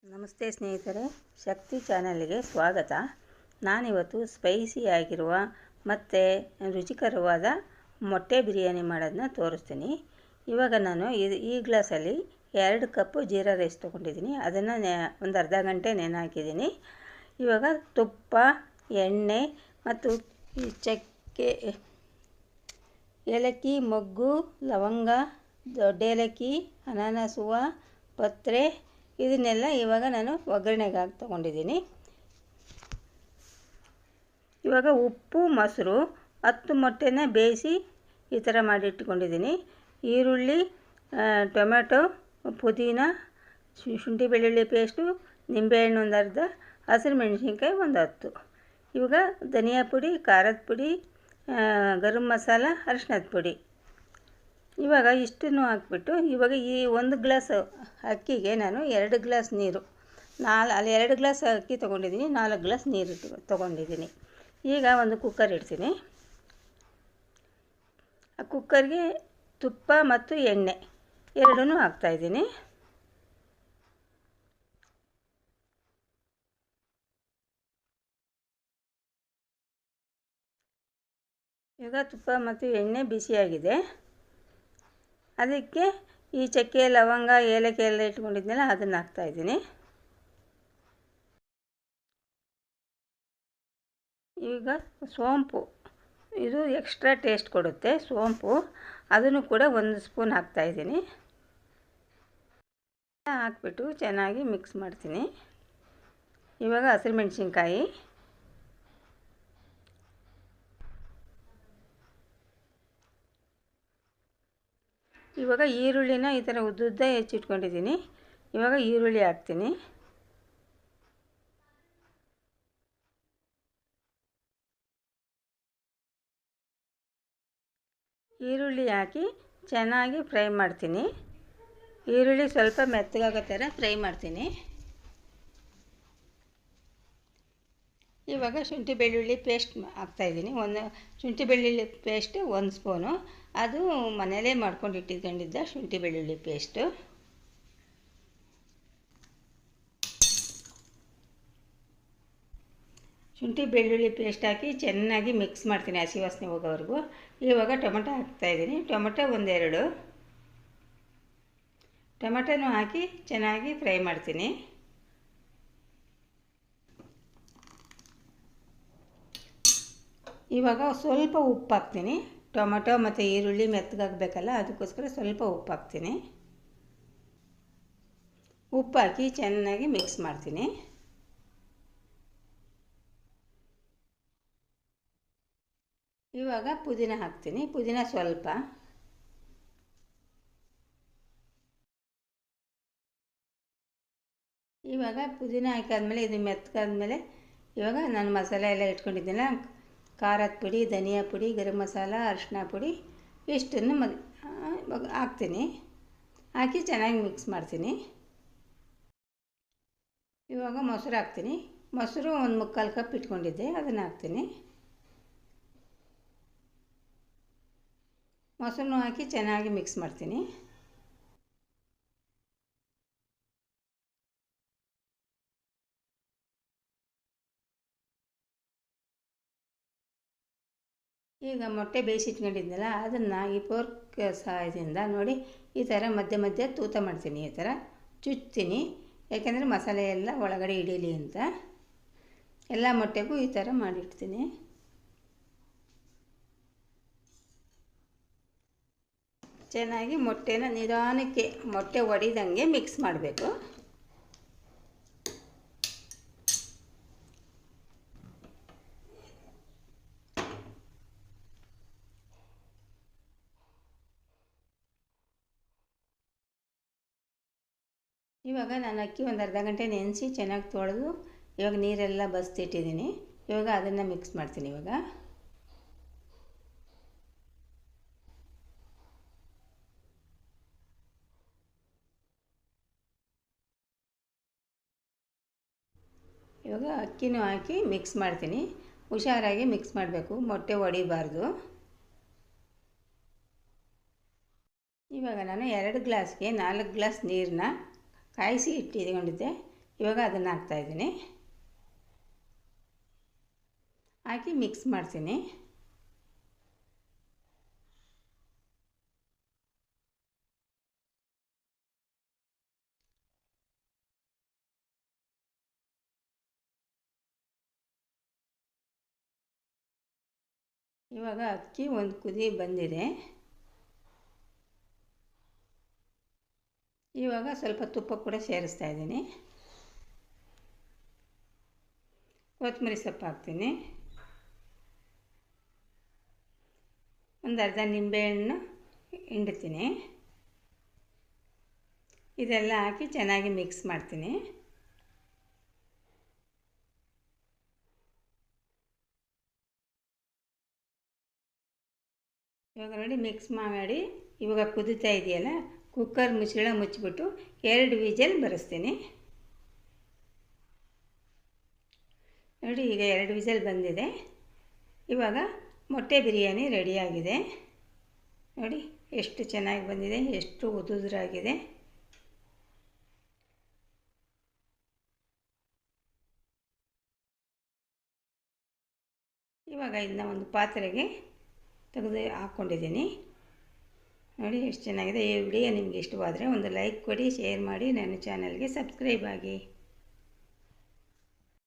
ನಮಸ್ತೆ ಸ್ನೇಹಿತರೆ, ಶಕ್ತಿ ಚಾನಲ್ಗೆ ಸ್ವಾಗತ. ನಾನಿವತ್ತು ಸ್ಪೈಸಿ ಆಗಿರುವ ಮತ್ತು ರುಚಿಕರವಾದ ಮೊಟ್ಟೆ ಬಿರಿಯಾನಿ ಮಾಡೋದನ್ನ ತೋರಿಸ್ತೀನಿ. ಇವಾಗ ನಾನು ಈ ಗ್ಲಾಸಲ್ಲಿ 2 ಕಪ್ಪು ಜೀರಾ ರೈಸ್ ತೊಗೊಂಡಿದ್ದೀನಿ. ಅದನ್ನು ಒಂದು ಅರ್ಧ ಗಂಟೆ ನೆನೆ ಹಾಕಿದ್ದೀನಿ. ಇವಾಗ ತುಪ್ಪ, ಎಣ್ಣೆ ಮತ್ತು ಚಕ್ಕೆ, ಏಲಕ್ಕಿ, ಮೊಗ್ಗು, ಲವಂಗ, ದೊಡ್ಡ ಏಲಕ್ಕಿ, ಅನಾನಸ್ ಹೂವು, ಪತ್ರೆ ಇದನ್ನೆಲ್ಲ ಇವಾಗ ನಾನು ಒಗ್ಗರಣೆಗೆ ಹಾಕಿ ತೊಗೊಂಡಿದ್ದೀನಿ. ಇವಾಗ ಉಪ್ಪು, ಮೊಸರು, 10 ಮೊಟ್ಟೆನ ಬೇಯಿಸಿ ಈ ಥರ ಮಾಡಿಟ್ಕೊಂಡಿದ್ದೀನಿ. ಈರುಳ್ಳಿ, ಟೊಮೆಟೊ, ಪುದೀನ, ಶುಂಠಿ ಬೆಳ್ಳುಳ್ಳಿ ಪೇಸ್ಟು, ನಿಂಬೆಹಣ್ಣು ಒಂದು ಅರ್ಧ, ಹಸಿರು ಮೆಣಸಿನ್ಕಾಯಿ ಒಂದು 10. ಇವಾಗ ಧನಿಯಾ ಪುಡಿ, ಖಾರದ ಪುಡಿ, ಗರಂ ಮಸಾಲ, ಅರಿಶಿಣದ ಪುಡಿ. ಇವಾಗ ಇಷ್ಟನ್ನು ಹಾಕ್ಬಿಟ್ಟು ಇವಾಗ ಈ 1 ಗ್ಲಾಸ್ ಅಕ್ಕಿಗೆ ನಾನು 2 ಗ್ಲಾಸ್ ನೀರು, ಅಲ್ಲಿ 2 ಗ್ಲಾಸ್ ಅಕ್ಕಿ ತೊಗೊಂಡಿದ್ದೀನಿ, 4 ಗ್ಲಾಸ್ ನೀರು ತೊಗೊಂಡಿದ್ದೀನಿ. ಈಗ ಒಂದು ಕುಕ್ಕರ್ ಇಡ್ತೀನಿ. ಆ ಕುಕ್ಕರ್ಗೆ ತುಪ್ಪ ಮತ್ತು ಎಣ್ಣೆ ಎರಡೂ ಹಾಕ್ತಾಯಿದ್ದೀನಿ. ಈಗ ತುಪ್ಪ ಮತ್ತು ಎಣ್ಣೆ ಬಿಸಿಯಾಗಿದೆ. ಅದಕ್ಕೆ ಈ ಚಕ್ಕೆ, ಲವಂಗ, ಏಲಕ್ಕಿ ಎಲ್ಲ ಇಟ್ಕೊಂಡಿದ್ನಲ್ಲ ಅದನ್ನು ಹಾಕ್ತಾಯಿದ್ದೀನಿ. ಈಗ ಸೋಂಪು, ಇದು ಎಕ್ಸ್ಟ್ರಾ ಟೇಸ್ಟ್ ಕೊಡುತ್ತೆ ಸೋಂಪು, ಅದನ್ನು ಕೂಡ 1 ಸ್ಪೂನ್ ಹಾಕ್ತಾಯಿದ್ದೀನಿ. ಹಾಕ್ಬಿಟ್ಟು ಚೆನ್ನಾಗಿ ಮಿಕ್ಸ್ ಮಾಡ್ತೀನಿ. ಇವಾಗ ಹಸಿರು ಮೆಣಸಿನ್ಕಾಯಿ, ಇವಾಗ ಈರುಳ್ಳಿನ ಈ ಥರ ಉದ್ದುದ್ದ ಹೆಚ್ಚಿಟ್ಕೊಂಡಿದ್ದೀನಿ. ಇವಾಗ ಈರುಳ್ಳಿ ಹಾಕ್ತೀನಿ. ಈರುಳ್ಳಿ ಹಾಕಿ ಚೆನ್ನಾಗಿ ಫ್ರೈ ಮಾಡ್ತೀನಿ. ಈರುಳ್ಳಿ ಸ್ವಲ್ಪ ಮೆತ್ತಗಾಗೋ ಥರ ಫ್ರೈ ಮಾಡ್ತೀನಿ. ಇವಾಗ ಶುಂಠಿ ಬೆಳ್ಳುಳ್ಳಿ ಪೇಸ್ಟ್ ಹಾಕ್ತಾಯಿದ್ದೀನಿ. ಶುಂಠಿ ಬೆಳ್ಳುಳ್ಳಿ ಪೇಸ್ಟ್ 1 ಸ್ಪೂನು, ಅದು ಮನೆಯಲ್ಲೇ ಮಾಡ್ಕೊಂಡು ಇಟ್ಕೊಂಡಿದ್ದ ಶುಂಠಿ ಬೆಳ್ಳುಳ್ಳಿ ಪೇಸ್ಟು. ಶುಂಠಿ ಬೆಳ್ಳುಳ್ಳಿ ಪೇಸ್ಟ್ ಹಾಕಿ ಚೆನ್ನಾಗಿ ಮಿಕ್ಸ್ ಮಾಡ್ತೀನಿ ಹಸಿ ವಾಸನೆ ಹೋಗೋವರೆಗೂ. ಇವಾಗ ಟೊಮೆಟೊ ಹಾಕ್ತಾಯಿದ್ದೀನಿ. ಟೊಮೆಟೊ 1-2 ಟೊಮೆಟೊನೂ ಹಾಕಿ ಚೆನ್ನಾಗಿ ಫ್ರೈ ಮಾಡ್ತೀನಿ. ಇವಾಗ ಸ್ವಲ್ಪ ಉಪ್ಪು ಹಾಕ್ತೀನಿ. ಟೊಮೆಟೊ ಮತ್ತು ಈರುಳ್ಳಿ ಮೆತ್ತಗಾಗಬೇಕಲ್ಲ, ಅದಕ್ಕೋಸ್ಕರ ಸ್ವಲ್ಪ ಉಪ್ಪು ಹಾಕ್ತೀನಿ. ಉಪ್ಪು ಹಾಕಿ ಚೆನ್ನಾಗಿ ಮಿಕ್ಸ್ ಮಾಡ್ತೀನಿ. ಇವಾಗ ಪುದೀನ ಹಾಕ್ತೀನಿ. ಪುದೀನ ಸ್ವಲ್ಪ, ಇವಾಗ ಪುದೀನ ಹಾಕಾದ್ಮೇಲೆ ಇದು ಮೆತ್ತಗಾದ್ಮೇಲೆ ಇವಾಗ ನಾನು ಮಸಾಲೆ ಎಲ್ಲ ಇಟ್ಕೊಂಡಿದ್ದೀನಲ್ಲ, ಖಾರದ ಪುಡಿ, ಧನಿಯಾ ಪುಡಿ, ಗರಂ ಮಸಾಲ, ಅರಿಶಿನ ಪುಡಿ ಇಷ್ಟನ್ನು ಹಾಕ್ತೀನಿ. ಹಾಕಿ ಚೆನ್ನಾಗಿ ಮಿಕ್ಸ್ ಮಾಡ್ತೀನಿ. ಇವಾಗ ಮೊಸರು ಹಾಕ್ತೀನಿ. ಮೊಸರು 1/4 ಕಪ್ ಇಟ್ಕೊಂಡಿದ್ದೆ, ಅದನ್ನು ಹಾಕ್ತೀನಿ. ಮೊಸರನ್ನು ಹಾಕಿ ಚೆನ್ನಾಗಿ ಮಿಕ್ಸ್ ಮಾಡ್ತೀನಿ. ಈಗ ಮೊಟ್ಟೆ ಬೇಯಿಸಿಟ್ಕೊಂಡಿದ್ನಲ್ಲ ಅದನ್ನು ಈ ಫೋರ್ಕ್ ಸಹಾಯದಿಂದ ನೋಡಿ ಈ ಥರ ಮಧ್ಯೆ ಮಧ್ಯೆ ತೂತ ಮಾಡ್ತೀನಿ. ಈ ಥರ ಚುಚ್ತೀನಿ, ಯಾಕೆಂದರೆ ಮಸಾಲೆ ಎಲ್ಲ ಒಳಗಡೆ ಹಿಡೀಲಿ ಅಂತ. ಎಲ್ಲ ಮೊಟ್ಟೆಗೂ ಈ ಥರ ಮಾಡಿಡ್ತೀನಿ. ಚೆನ್ನಾಗಿ ಮೊಟ್ಟೆನ ನಿಧಾನಕ್ಕೆ ಮೊಟ್ಟೆ ಒಡಿದಂಗೆ ಮಿಕ್ಸ್ ಮಾಡಬೇಕು. ಇವಾಗ ನಾನು ಅಕ್ಕಿ ಒಂದು ಅರ್ಧ ಗಂಟೆ ನೆನೆಸಿ ಚೆನ್ನಾಗಿ ತೊಳೆದು ಇವಾಗ ನೀರೆಲ್ಲ ಬಸ್ತಿಟ್ಟಿದ್ದೀನಿ. ಇವಾಗ ಅದನ್ನು ಮಿಕ್ಸ್ ಮಾಡ್ತೀನಿ. ಇವಾಗ ಅಕ್ಕಿನೂ ಹಾಕಿ ಮಿಕ್ಸ್ ಮಾಡ್ತೀನಿ. ಹುಷಾರಾಗಿ ಮಿಕ್ಸ್ ಮಾಡಬೇಕು, ಮೊಟ್ಟೆ ಒಡಿಬಾರ್ದು. ಇವಾಗ ನಾನು 2 ಗ್ಲಾಸ್ಗೆ 4 ಗ್ಲಾಸ್ ನೀರನ್ನ ಕಾಯಿಸಿ ಇಟ್ಕೊಂಡಿದ್ದೆ, ಇವಾಗ ಅದನ್ನು ಹಾಕ್ತಾಯಿದ್ದೀನಿ. ಹಾಕಿ ಮಿಕ್ಸ್ ಮಾಡ್ತೀನಿ. ಇವಾಗ ಅಕ್ಕಿ ಒಂದು ಕುದಿ ಬಂದಿದೆ. ಇವಾಗ ಸ್ವಲ್ಪ ತುಪ್ಪ ಕೂಡ ಸೇರಿಸ್ತಾ ಇದ್ದೀನಿ. ಕೊತ್ತಂಬರಿ ಸೊಪ್ಪು ಹಾಕ್ತೀನಿ. ಒಂದು ಅರ್ಧ ನಿಂಬೆಹಣ್ಣು ಹಿಂಡ್ತೀನಿ. ಇದೆಲ್ಲ ಹಾಕಿ ಚೆನ್ನಾಗಿ ಮಿಕ್ಸ್ ಮಾಡ್ತೀನಿ. ಇವಾಗ ನೋಡಿ ಮಿಕ್ಸ್ ಮಾಡಿ ಇವಾಗ ಕುದೀತಾ ಇದೆಯಲ್ಲ, ಕುಕ್ಕರ್ ಮುಚ್ಚಳ ಮುಚ್ಚಿಬಿಟ್ಟು 2 ವಿಜಲ್ ಬರೆಸ್ತೀನಿ. ನೋಡಿ ಈಗ 2 ವಿಜಲ್ ಬಂದಿದೆ. ಇವಾಗ ಮೊಟ್ಟೆ ಬಿರಿಯಾನಿ ರೆಡಿಯಾಗಿದೆ. ನೋಡಿ ಎಷ್ಟು ಚೆನ್ನಾಗಿ ಬಂದಿದೆ, ಎಷ್ಟು ಉದುರಾಗಿದೆ. ಇವಾಗ ಇದನ್ನ ಒಂದು ಪಾತ್ರೆಗೆ ತೆಗೆದು ಹಾಕ್ಕೊಂಡಿದ್ದೀನಿ. ನೋಡಿ ಎಷ್ಟು ಚೆನ್ನಾಗಿದೆ. ಈ ವಿಡಿಯೋ ನಿಮಗೆ ಇಷ್ಟವಾದರೆ ಒಂದು ಲೈಕ್ ಕೊಡಿ, ಶೇರ್ ಮಾಡಿ, ನನ್ನ ಚಾನಲ್ಗೆ ಸಬ್ಸ್ಕ್ರೈಬ್ ಆಗಿ.